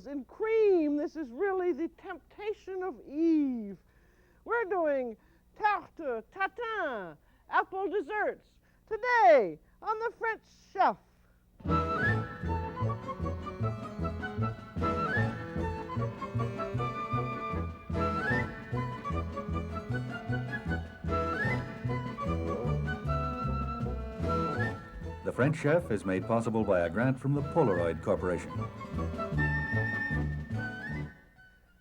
apples in cream. This is really the temptation of Eve. We're doing Tarte Tatin, apple desserts, today on the French Chef. The French Chef is made possible by a grant from the Polaroid Corporation.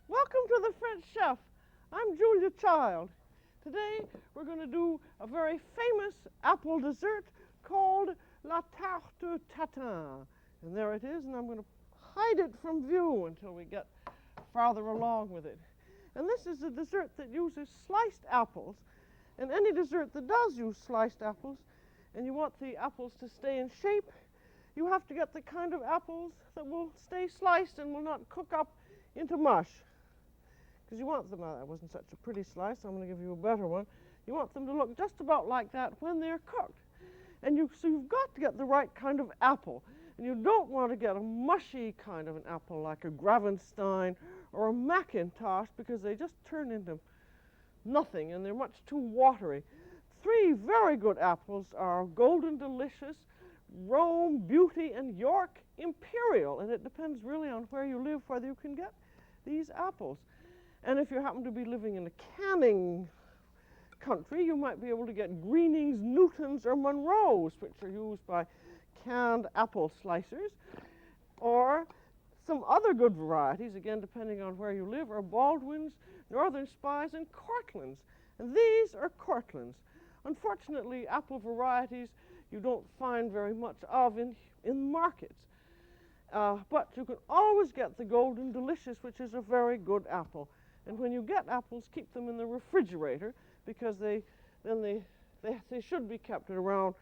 Welcome to the French Chef. I'm Julia Child. Today we're going to do a very famous apple dessert called La Tarte Tatin. And there it is, and I'm going to hide it from view until we get farther along with it. And this is a dessert that uses sliced apples, and any dessert that does use sliced apples, and you want the apples to stay in shape, you have to get the kind of apples that will stay sliced and will not cook up into mush. Because you want them, that wasn't such a pretty slice, I'm going to give you a better one. You want them to look just about like that when they're cooked. And so you've got to get the right kind of apple. And you don't want to get a mushy kind of an apple like a Gravenstein or a Macintosh, because they just turn into nothing and they're much too watery. Three very good apples are Golden Delicious, Rome Beauty, and York Imperial. And it depends really on where you live whether you can get these apples. And if you happen to be living in a canning country, you might be able to get Greenings, Newtons, or Monroes, which are used by canned apple slicers. Or some other good varieties, again depending on where you live, are Baldwins, Northern Spies, and Cortlands. And these are Cortlands. Unfortunately, apple varieties you don't find very much of in markets. But you can always get the Golden Delicious, which is a very good apple. And when you get apples, keep them in the refrigerator, because they should be kept at around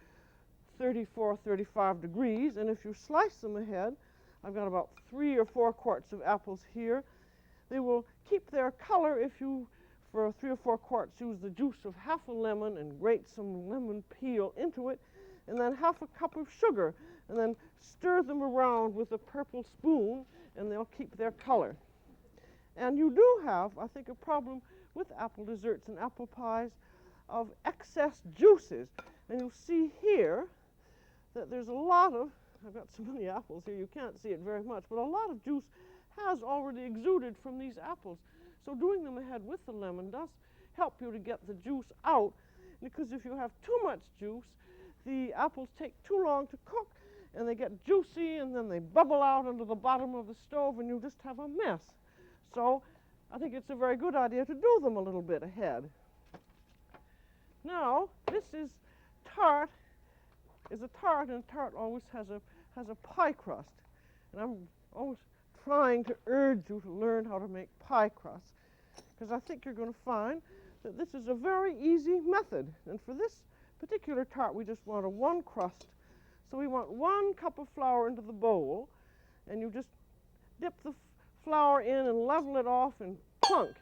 34, 35 degrees. And if you slice them ahead, I've got about 3 or 4 quarts of apples here. They will keep their color if you, for 3 or 4 quarts, use the juice of half a lemon and grate some lemon peel into it, and then half a cup of sugar, and then stir them around with a purple spoon, and they'll keep their color. And you do have, I think, a problem with apple desserts and apple pies of excess juices. And you'll see here that there's a lot of, I've got so many apples here you can't see it very much, but a lot of juice has already exuded from these apples. So doing them ahead with the lemon does help you to get the juice out, because if you have too much juice, the apples take too long to cook, and they get juicy, and then they bubble out into the bottom of the stove, and you just have a mess. So I think it's a very good idea to do them a little bit ahead. Now, this is tart, and tart always has a pie crust. And I'm always trying to urge you to learn how to make pie crust, because I think you're going to find that this is a very easy method. And for this particular tart, we just want a 1 crust. So we want 1 cup of flour into the bowl, and you just dip the flour in and level it off and plunk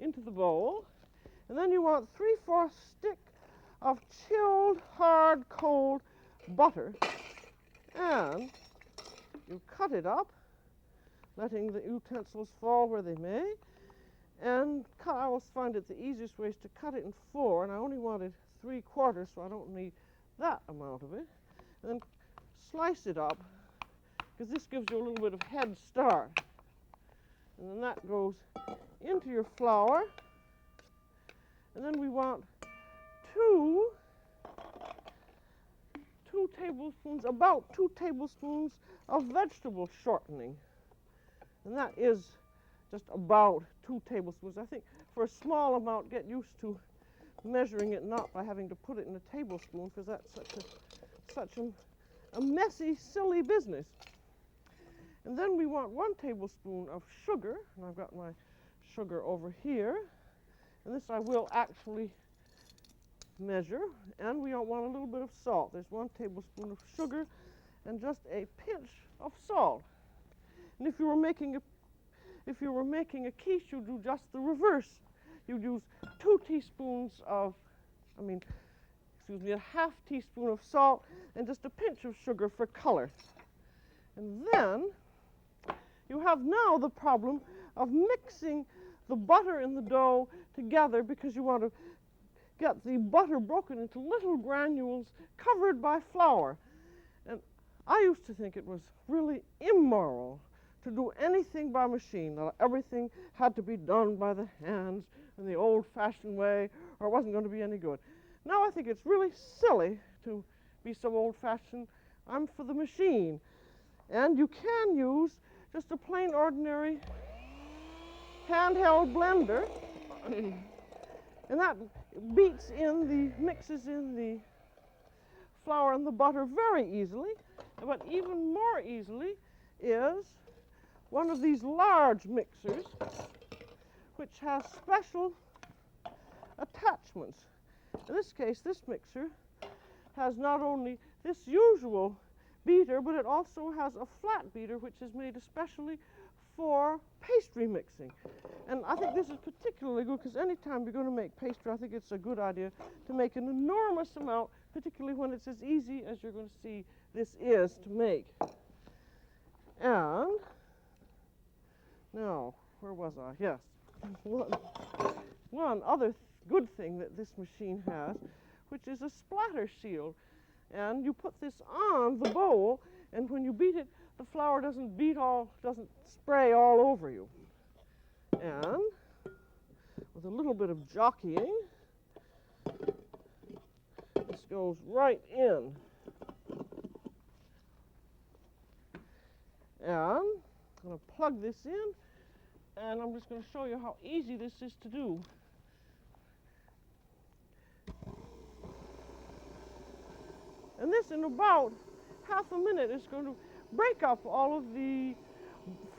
into the bowl. And then you want 3/4 stick of chilled, hard, cold butter, and you cut it up, letting the utensils fall where they may. And I always find it the easiest way is to cut it in 4, and I only wanted 3/4, so I don't need that amount of it. And then slice it up, because this gives you a little bit of head start. And then that goes into your flour. And then we want 2 tablespoons, about 2 tablespoons of vegetable shortening. And that is just about 2 tablespoons. I think for a small amount, get used to measuring it not by having to put it in a tablespoon, because that's such a messy, silly business. And then we want 1 tablespoon of sugar, and I've got my sugar over here. And this I will actually measure. And we want a little bit of salt. There's 1 tablespoon of sugar and just a pinch of salt. And if you were making a quiche, you'd do just the reverse. You'd use 2 teaspoons of, a half teaspoon of salt and just a pinch of sugar for color. And then you have now the problem of mixing the butter and the dough together because you want to get the butter broken into little granules covered by flour. And I used to think it was really immoral to do anything by machine, that everything had to be done by the hands in the old-fashioned way, or it wasn't going to be any good. Now I think it's really silly to be so old-fashioned. I'm for the machine. And you can use just a plain ordinary handheld blender, and that mixes in the flour and the butter very easily. But even more easily is one of these large mixers, which has special attachments. In this case, this mixer has not only this usual beater, but it also has a flat beater, which is made especially for pastry mixing. And I think this is particularly good because anytime you're going to make pastry, I think it's a good idea to make an enormous amount, particularly when it's as easy as you're going to see this is to make. And now, where was I? Yes. One other good thing that this machine has, which is a splatter shield. And you put this on the bowl, and when you beat it, the flour doesn't spray all over you. And with a little bit of jockeying, this goes right in. And I'm going to plug this in, and I'm just going to show you how easy this is to do. And this, in about half a minute, is going to break up all of the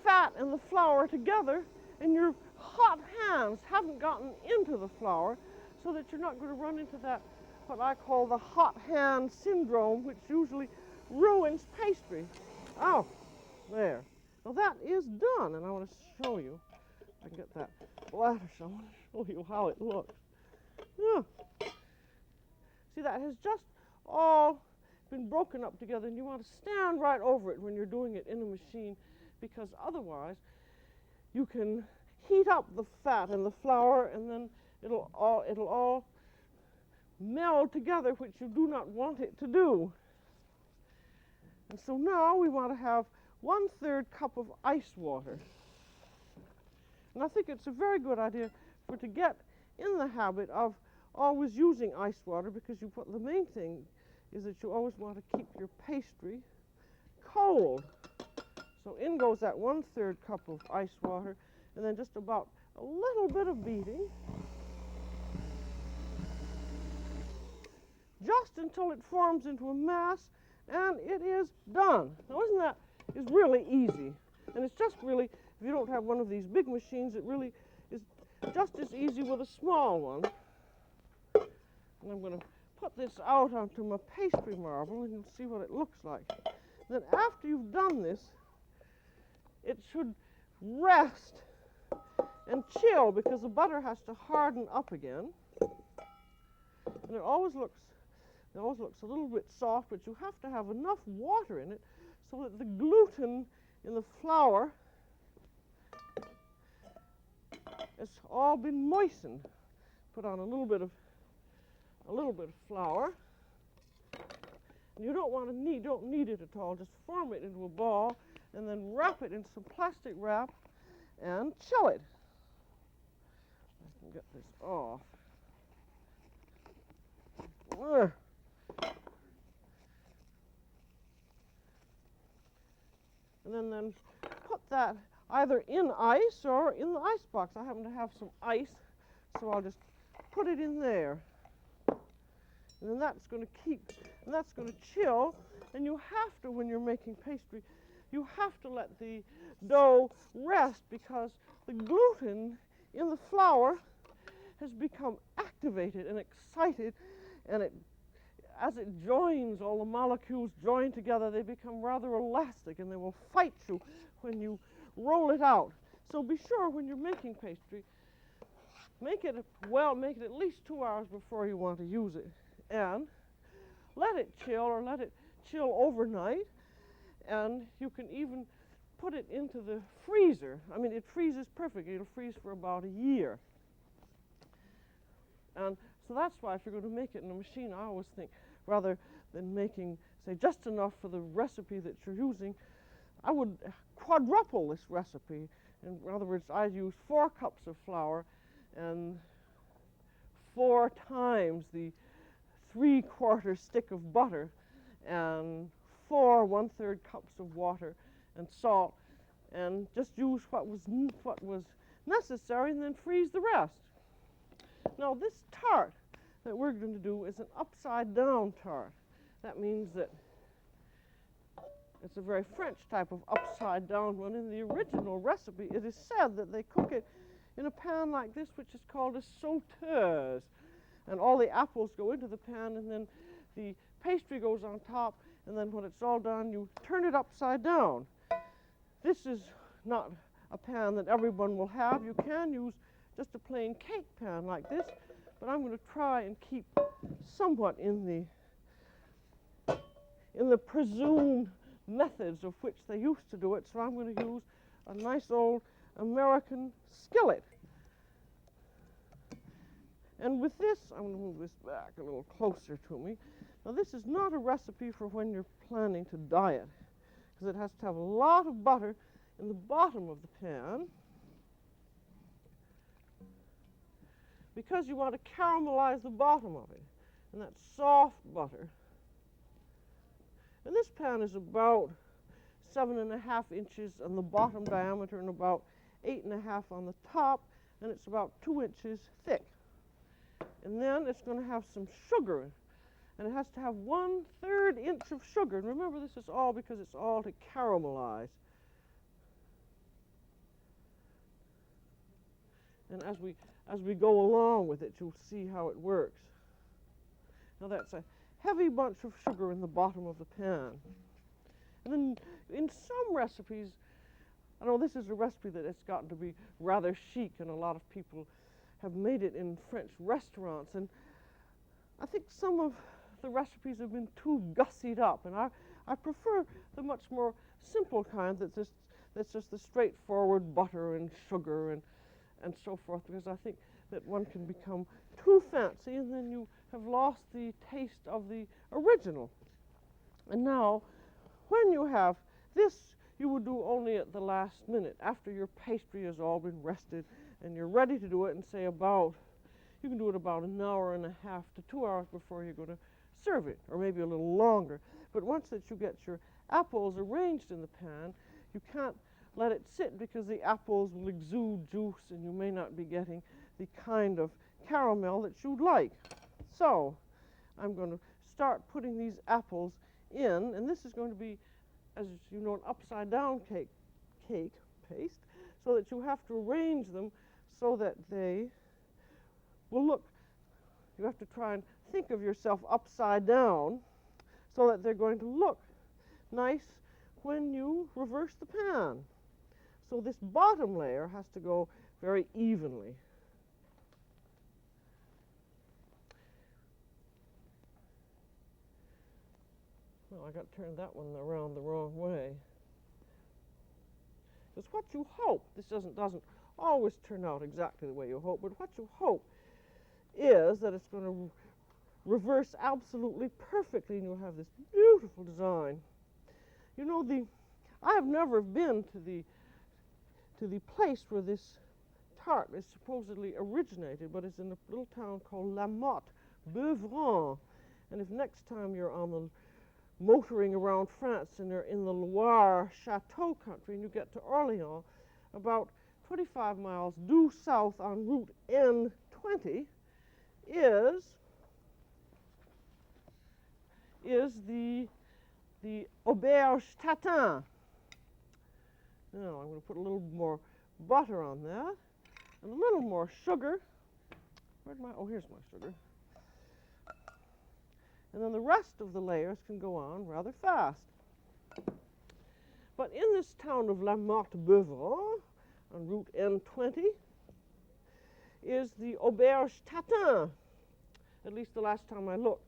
fat and the flour together, and your hot hands haven't gotten into the flour, so that you're not going to run into that, what I call the hot hand syndrome, which usually ruins pastry. Oh, there. Well, that is done, and I want to show you. If I can get that splatter, so I want to show you how it looks. Yeah. See, that has just all been broken up together, and you want to stand right over it when you're doing it in a machine, because otherwise you can heat up the fat and the flour, and then it'll all meld together, which you do not want it to do. And so now we want to have 1/3 cup of ice water. And I think it's a very good idea to get in the habit of always using ice water, because the main thing is that you always want to keep your pastry cold. So in goes that 1/3 cup of ice water, and then just about a little bit of beating, just until it forms into a mass, and it is done. Now isn't that really easy? And it's just really, if you don't have one of these big machines, it really is just as easy with a small one. And I'm going to put this out onto my pastry marble, and you'll see what it looks like. Then after you've done this, it should rest and chill, because the butter has to harden up again. And it always looks a little bit soft, but you have to have enough water in it so that the gluten in the flour has all been moistened. Put on a little bit of flour. And you don't need it at all. Just form it into a ball, and then wrap it in some plastic wrap and chill it. I can get this off. And then put that either in ice or in the ice box. I happen to have some ice, so I'll just put it in there. And then that's going to chill. And you have to, when you're making pastry, you have to let the dough rest, because the gluten in the flour has become activated and excited, and as it joins, all the molecules join together, they become rather elastic, and they will fight you when you roll it out. So be sure when you're making pastry, make it at least 2 hours before you want to use it, and let it chill overnight. And you can even put it into the freezer. I mean, it freezes perfectly. It'll freeze for about a year. And so that's why if you're going to make it in a machine, I always think rather than making, say, just enough for the recipe that you're using, I would quadruple this recipe. In other words, I'd use 4 cups of flour and 4 times the 3/4 stick of butter and 4 1/3 cups of water and salt, and just use what was necessary and then freeze the rest. Now this tart that we're going to do is an upside down tart. That means that it's a very French type of upside down one. In the original recipe, it is said that they cook it in a pan like this, which is called a sauteuse. And all the apples go into the pan, and then the pastry goes on top, and then when it's all done, you turn it upside down. This is not a pan that everyone will have. You can use just a plain cake pan like this, but I'm going to try and keep somewhat in the presumed methods of which they used to do it, so I'm going to use a nice old American skillet. And with this, I'm going to move this back a little closer to me. Now this is not a recipe for when you're planning to diet, because it has to have a lot of butter in the bottom of the pan, because you want to caramelize the bottom of it, and that's soft butter. And this pan is about 7.5 inches on the bottom diameter and about 8.5 on the top, and it's about 2 inches thick. And then it's going to have some sugar, and it has to have 1/3 inch of sugar. And remember, this is all because it's all to caramelize. And as we go along with it, you'll see how it works. Now that's a heavy bunch of sugar in the bottom of the pan. And then in some recipes, I know this is a recipe that has gotten to be rather chic, and a lot of people have made it in French restaurants, and I think some of the recipes have been too gussied up, and I prefer the much more simple kind that's just the straightforward butter and sugar and so forth, because I think that one can become too fancy and then you have lost the taste of the original. And now, when you have this, you would do only at the last minute, after your pastry has all been rested and you're ready to do it, and say you can do it about 1.5 hours to 2 hours before you're going to serve it, or maybe a little longer. But once that you get your apples arranged in the pan, you can't let it sit, because the apples will exude juice and you may not be getting the kind of caramel that you'd like. So I'm going to start putting these apples in, and this is going to be, as you know, an upside down cake paste, so that you have to arrange them so that they will look, you have to try and think of yourself upside down so that they're going to look nice when you reverse the pan. So this bottom layer has to go very evenly. Well, I got to turn that one around the wrong way. Because what you hope, this doesn't always turn out exactly the way you hope, but what you hope is that it's going to reverse absolutely perfectly, and you'll have this beautiful design. You know, I have never been to the place where this tart is supposedly originated, but it's in a little town called La Motte, Beuvron. And if next time you're on the motoring around France and you're in the Loire Chateau country and you get to Orléans, about 25 miles due south on Route N20 is the Auberge Tatin. Now I'm going to put a little more butter on that and a little more sugar. Here's my sugar. And then the rest of the layers can go on rather fast. But in this town of La Motte Beuvron, on Route N20, is the Auberge Tatin, at least the last time I looked.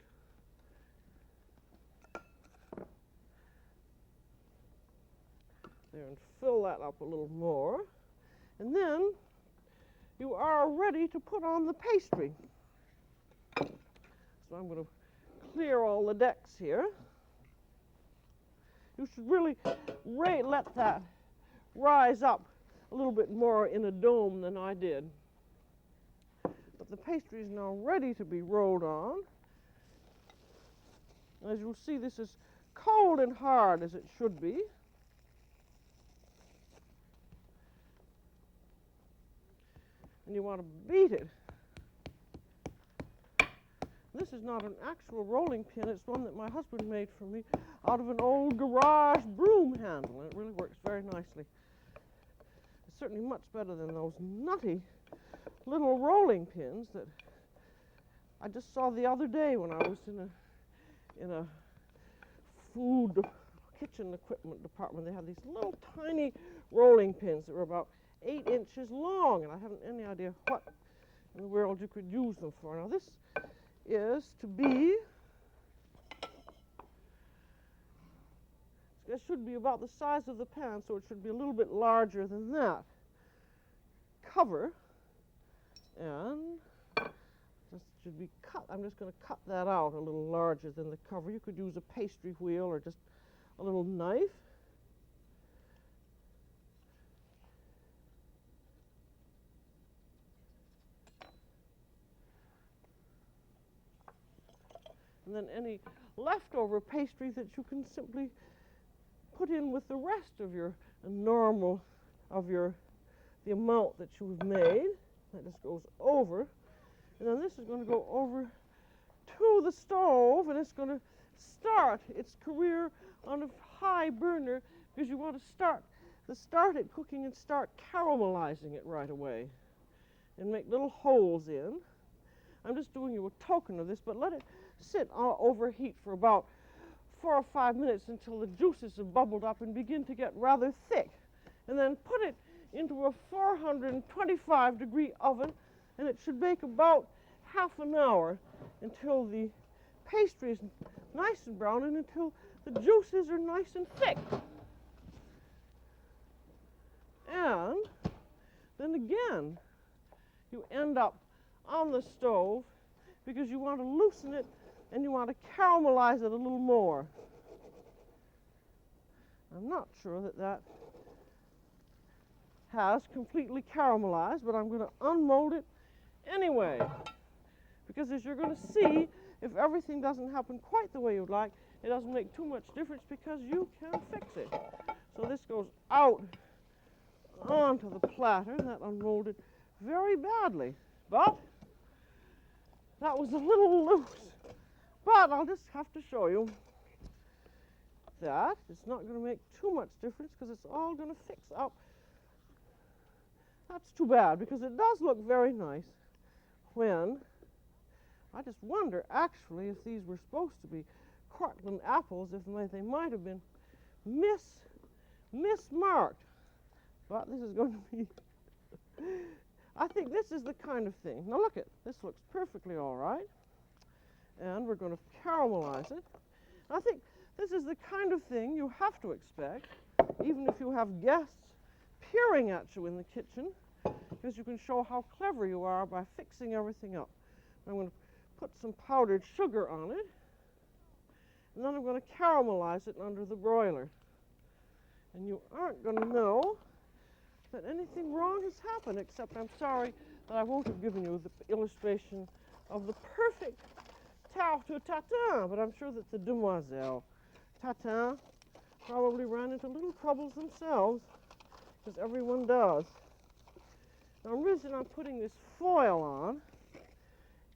there and fill that up a little more. And then you are ready to put on the pastry. So I'm going to clear all the decks here. You should really let that rise up a little bit more in a dome than I did. But the pastry is now ready to be rolled on. As you'll see, this is cold and hard as it should be. And you want to beat it. This is not an actual rolling pin, it's one that my husband made for me out of an old garage broom handle, and it really works very nicely. It's certainly much better than those nutty little rolling pins that I just saw the other day when I was in a food kitchen equipment department. They had these little tiny rolling pins that were about 8 inches long, and I haven't any idea what in the world you could use them for. Now this is to be, it should be about the size of the pan, so it should be a little bit larger than that. Cover, and this should be cut. I'm just going to cut that out a little larger than the cover. You could use a pastry wheel or just a little knife. And then any leftover pastry that you can simply put in with the rest of your the amount that you've made. That just goes over. And then this is going to go over to the stove, and it's going to start its career on a high burner because you want to start it cooking and start caramelizing it right away and make little holes in. I'm just doing you a token of this, but let it sit overheat for about 4 or 5 minutes until the juices have bubbled up and begin to get rather thick. And then put it into a 425-degree oven, and it should bake about half an hour until the pastry is nice and brown and until the juices are nice and thick. And then again, you end up on the stove because you want to loosen it and you want to caramelize it a little more. I'm not sure that that has completely caramelized, but I'm going to unmold it anyway. Because as you're going to see, if everything doesn't happen quite the way you'd like, it doesn't make too much difference because you can fix it. So this goes out onto the platter, and that unmolded very badly. But that was a little loose. But I'll just have to show you that it's not going to make too much difference because it's all going to fix up. That's too bad because it does look very nice when, I just wonder actually if these were supposed to be Cortland apples, if they might have been mismarked. But this is going to be, I think this is the kind of thing. Now look this looks perfectly all right. And we're going to caramelize it. I think this is the kind of thing you have to expect, even if you have guests peering at you in the kitchen, because you can show how clever you are by fixing everything up. I'm going to put some powdered sugar on it, and then I'm going to caramelize it under the broiler. And you aren't going to know that anything wrong has happened, except I'm sorry that I won't have given you the illustration of the perfect Tarte Tatin, but I'm sure that the Demioselles Tatin probably ran into little troubles themselves, because everyone does. Now, the reason I'm putting this foil on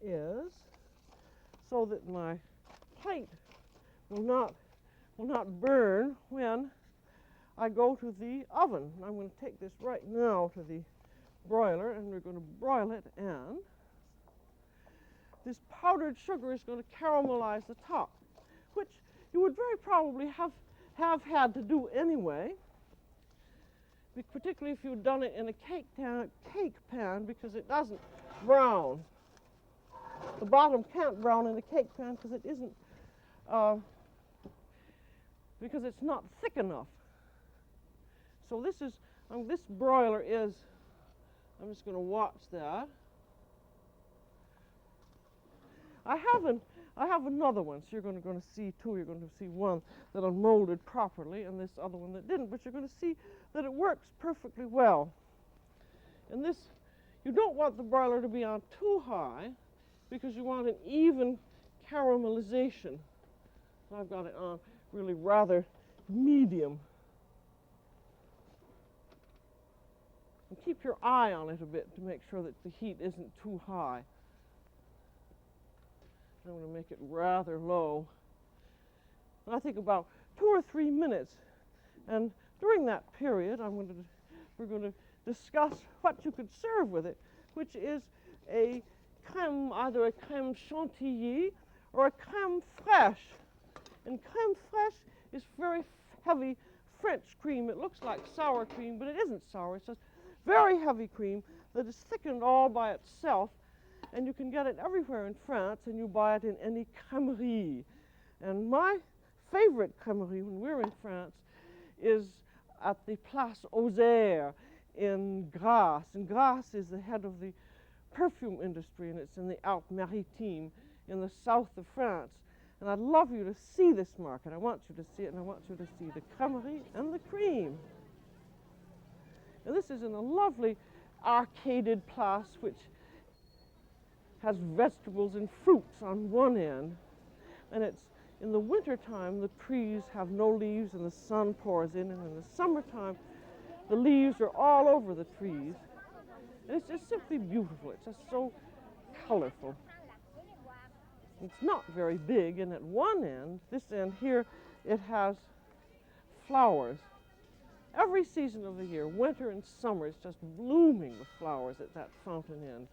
is so that my plate will not burn when I go to the oven. I'm going to take this right now to the broiler, and we're going to broil it, and this powdered sugar is going to caramelize the top, which you would very probably have had to do anyway, particularly if you'd done it in a cake pan, because it doesn't brown. The bottom can't brown in a cake pan because it isn't, because it's not thick enough. So this broiler is, I'm just going to watch that. I have another one, so you're going to see two. You're going to see one that unmolded properly and this other one that didn't, but you're going to see that it works perfectly well. And this, you don't want the broiler to be on too high because you want an even caramelization. So I've got it on really rather medium. And keep your eye on it a bit to make sure that the heat isn't too high. I'm going to make it rather low. And I think about 2 or 3 minutes. And during that period, we're going to discuss what you could serve with it, which is a crème, either a crème chantilly or a crème fraîche. And crème fraîche is very heavy French cream. It looks like sour cream, but it isn't sour. It's just very heavy cream that is thickened all by itself. And you can get it everywhere in France, and you buy it in any crèmerie. And my favorite crèmerie when we're in France is at the Place aux Airs in Grasse. And Grasse is the head of the perfume industry, and it's in the Alpes-Maritimes in the south of France. And I'd love you to see this market. I want you to see it, and I want you to see the crèmerie and the cream. And this is in a lovely arcaded place, which has vegetables and fruits on one end. And it's in the wintertime, the trees have no leaves and the sun pours in. And in the summertime, the leaves are all over the trees. And it's just simply beautiful. It's just so colorful. It's not very big, and at one end, this end here, it has flowers. Every season of the year, winter and summer, it's just blooming with flowers at that fountain end.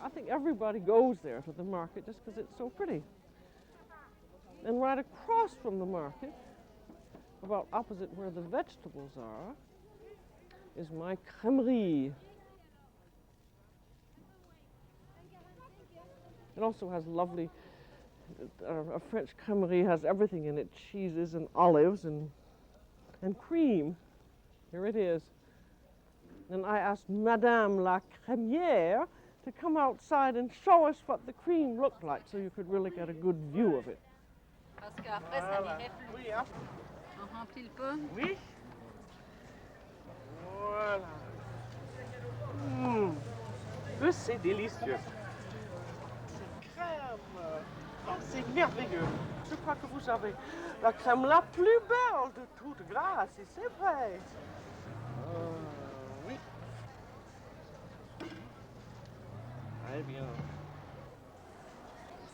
I think everybody goes there to the market just because it's so pretty. And right across from the market, about opposite where the vegetables are, is my crèmerie. It also has lovely, a French crèmerie has everything in it, cheeses and olives and cream. Here it is. And I asked Madame la Crémière to come outside and show us what the cream looked like so you could really get a good view of it. Parce qu'après, ça n'irait plus. Oui, hein? On remplit le pot? Oui. Voilà. Mmh. C'est délicieux. C'est crème. Oh, c'est merveilleux. Je crois que vous avez la crème la plus belle de toute Grasse, et c'est vrai. Oui. Très bien.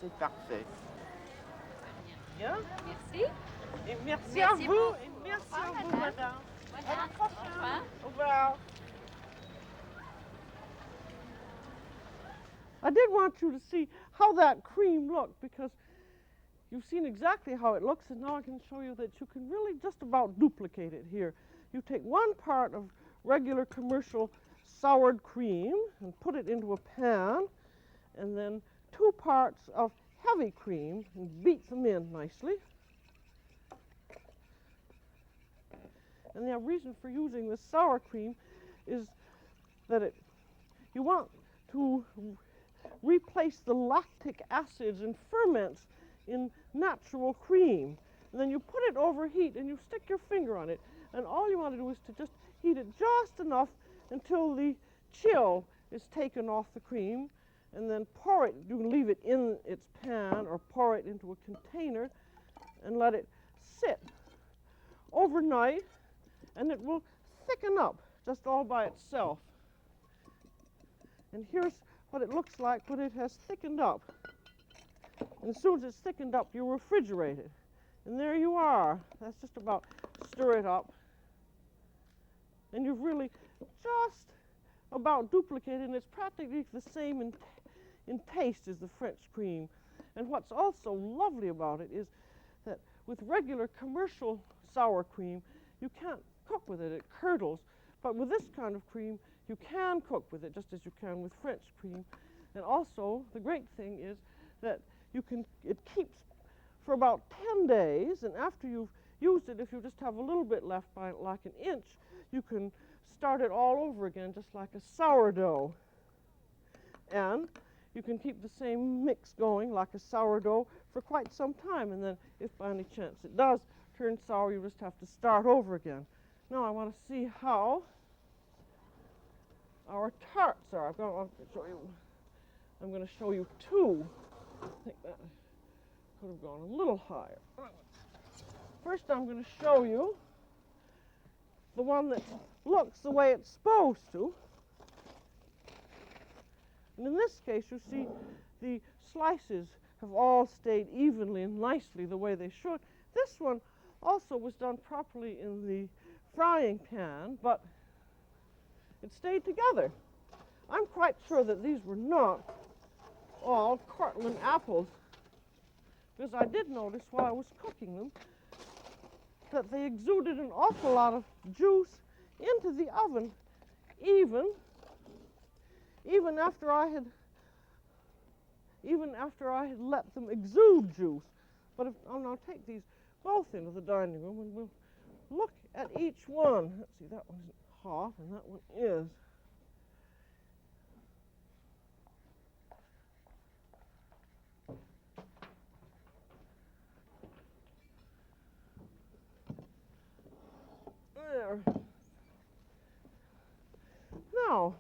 C'est parfait. Bien. Merci. Et merci Merci à vous. beaucoup. Et merci Au revoir, à vous, madame. madame. Voilà. À la prochaine. Au revoir. Au revoir. I did want you to see how that cream looked, because you've seen exactly how it looks, and now I can show you that you can really just about duplicate it here. You take 1 part of regular commercial soured cream and put it into a pan, and then 2 parts of heavy cream and beat them in nicely. And the reason for using this sour cream is that you want to replace the lactic acids and ferments in natural cream. And then you put it over heat and you stick your finger on it, and all you want to do is to just heat it just enough until the chill is taken off the cream, and then pour it. You can leave it in its pan or pour it into a container and let it sit overnight, and it will thicken up just all by itself. And here's what it looks like when it has thickened up. And as soon as it's thickened up, you refrigerate it. And there you are. That's just about stir it up. And you've really just about duplicated, and it's practically the same in taste as the French cream. And what's also lovely about it is that with regular commercial sour cream, you can't cook with it. It curdles. But with this kind of cream, you can cook with it just as you can with French cream. And also, the great thing is that it keeps for about 10 days, and after you've used it, if you just have a little bit left by like an inch, you can start it all over again, just like a sourdough. And you can keep the same mix going like a sourdough for quite some time, and then if by any chance it does turn sour, you just have to start over again. Now I want to see how our tarts are. I'm going to show you two. I think that could have gone a little higher. First I'm going to show you the one that looks the way it's supposed to. And in this case, you see the slices have all stayed evenly and nicely the way they should. This one also was done properly in the frying pan, but it stayed together. I'm quite sure that these were not all Cortland apples, because I did notice while I was cooking them that they exuded an awful lot of juice into the oven, even after I had let them exude juice. But I'll now take these both into the dining room and we'll look at each one. Let's see, that one isn't hot and that one is. There. Now,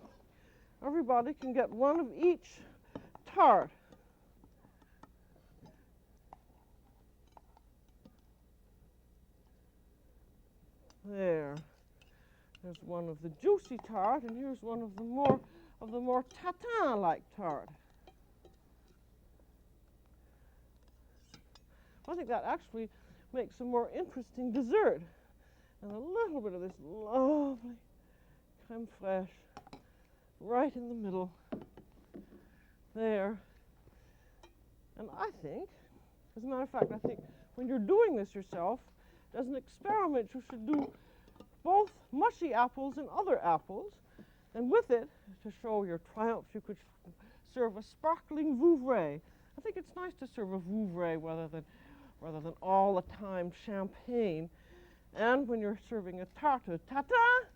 everybody can get one of each tart. There. There's one of the juicy tart, and here's one of the more tatin-like tart. I think that actually makes a more interesting dessert. And a little bit of this lovely creme fraiche right in the middle. There. And I think, as a matter of fact, I think when you're doing this yourself, as an experiment, you should do both mushy apples and other apples. And with it, to show your triumph, you could serve a sparkling Vouvray. I think it's nice to serve a Vouvray rather than all the time champagne. And when you're serving a Tarte Tatin,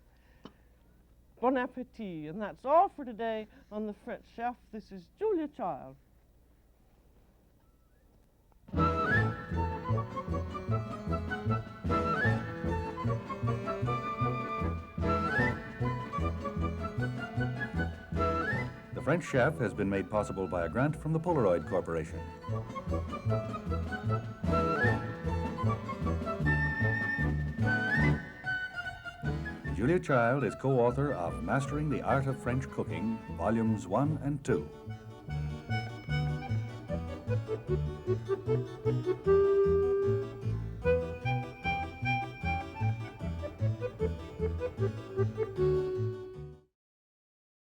bon appétit. And that's all for today on The French Chef. This is Julia Child. The French Chef has been made possible by a grant from the Polaroid Corporation. Julia Child is co-author of Mastering the Art of French Cooking, Volumes 1 and 2.